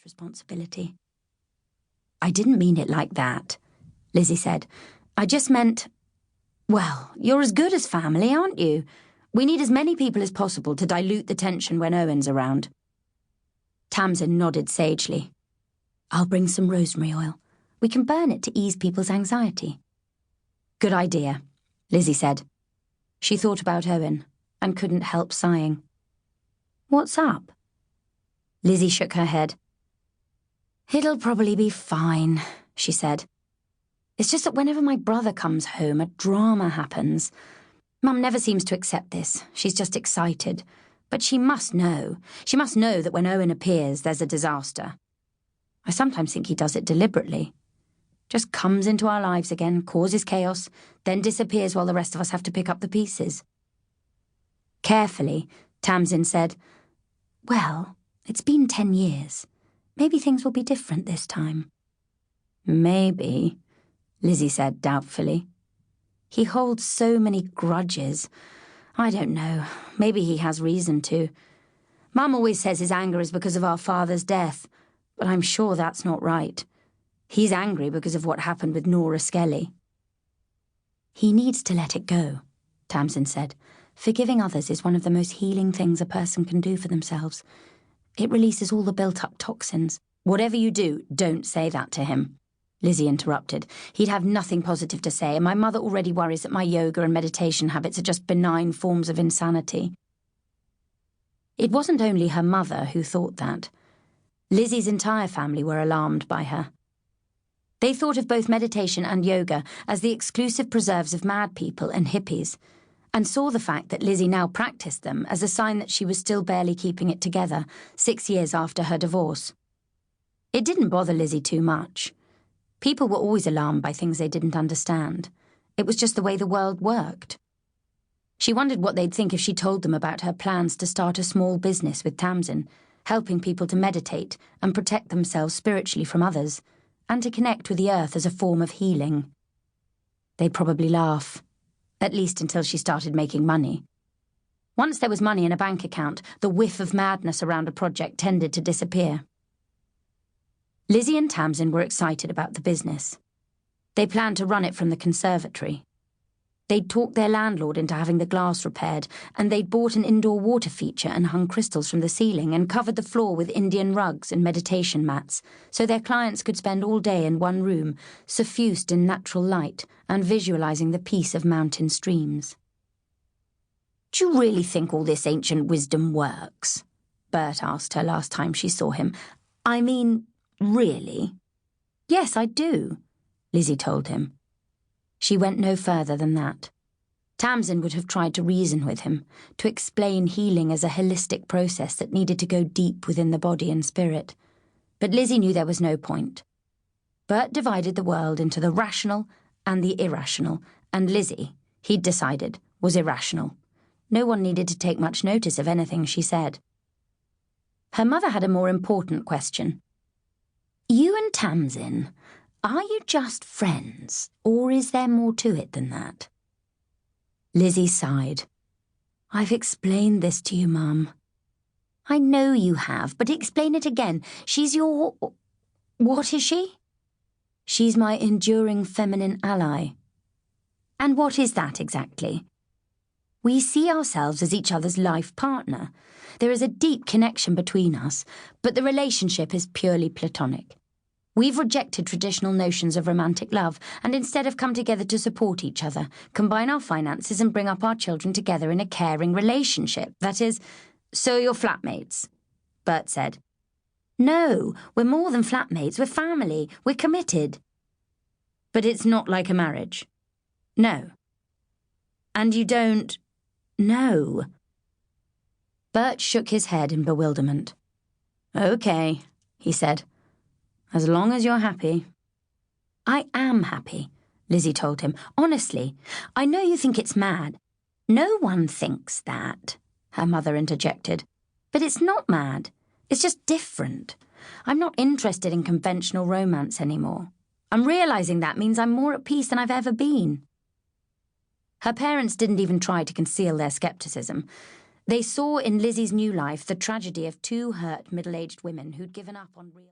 responsibility. "I didn't mean it like that," Lizzie said. "I just meant, well, you're as good as family, aren't you? We need as many people as possible to dilute the tension when Owen's around." Tamsin nodded sagely. "I'll bring some rosemary oil. We can burn it to ease people's anxiety." "Good idea," Lizzie said. She thought about Owen and couldn't help sighing. "What's up?" Lizzie shook her head. "It'll probably be fine," she said. "It's just that whenever my brother comes home, a drama happens. Mum never seems to accept this. She's just excited. But she must know. She must know that when Owen appears, there's a disaster. I sometimes think he does it deliberately. Just comes into our lives again, causes chaos, then disappears while the rest of us have to pick up the pieces." Carefully, Tamsin said, "Well, it's been 10 years. Maybe things will be different this time." "Maybe," Lizzie said doubtfully. "He holds so many grudges. I don't know. Maybe he has reason to. Mum always says his anger is because of our father's death, but I'm sure that's not right. He's angry because of what happened with Nora Skelly." "He needs to let it go," Tamsin said. "Forgiving others is one of the most healing things a person can do for themselves. It releases all the built-up toxins." "Whatever you do, don't say that to him," Lizzie interrupted. "He'd have nothing positive to say, and my mother already worries that my yoga and meditation habits are just benign forms of insanity." It wasn't only her mother who thought that. Lizzie's entire family were alarmed by her. They thought of both meditation and yoga as the exclusive preserves of mad people and hippies, and saw the fact that Lizzie now practiced them as a sign that she was still barely keeping it together 6 years after her divorce. It didn't bother Lizzie too much. People were always alarmed by things they didn't understand. It was just the way the world worked. She wondered what they'd think if she told them about her plans to start a small business with Tamsin, helping people to meditate and protect themselves spiritually from others, and to connect with the earth as a form of healing. They'd probably laugh, at least until she started making money. Once there was money in a bank account, the whiff of madness around a project tended to disappear. Lizzie and Tamsin were excited about the business. They planned to run it from the conservatory. They'd talked their landlord into having the glass repaired, and they'd bought an indoor water feature and hung crystals from the ceiling and covered the floor with Indian rugs and meditation mats, so their clients could spend all day in one room, suffused in natural light and visualizing the peace of mountain streams. "Do you really think all this ancient wisdom works?" Bert asked her last time she saw him. "I mean, really?" "Yes, I do," Lizzie told him. She went no further than that. Tamsin would have tried to reason with him, to explain healing as a holistic process that needed to go deep within the body and spirit. But Lizzie knew there was no point. Bert divided the world into the rational and the irrational, and Lizzie, he'd decided, was irrational. No one needed to take much notice of anything she said. Her mother had a more important question. "You and Tamsin, are you just friends, or is there more to it than that?" Lizzie sighed. "I've explained this to you, Mum." "I know you have, but explain it again. She's your... what is she?" "She's my enduring feminine ally." "And what is that exactly?" "We see ourselves as each other's life partner. There is a deep connection between us, but the relationship is purely platonic. We've rejected traditional notions of romantic love and instead have come together to support each other, combine our finances and bring up our children together in a caring relationship. That is..." "So you're flatmates?" Bert said. "No, we're more than flatmates. We're family. We're committed." "But it's not like a marriage?" "No." "And you don't..." "No." Bert shook his head in bewilderment. "Okay," he said. "As long as you're happy." "I am happy," Lizzie told him. "Honestly, I know you think it's mad." "No one thinks that," her mother interjected. "But it's not mad. It's just different. I'm not interested in conventional romance anymore. I'm realizing that means I'm more at peace than I've ever been." Her parents didn't even try to conceal their skepticism. They saw in Lizzie's new life the tragedy of 2 hurt middle-aged women who'd given up on real...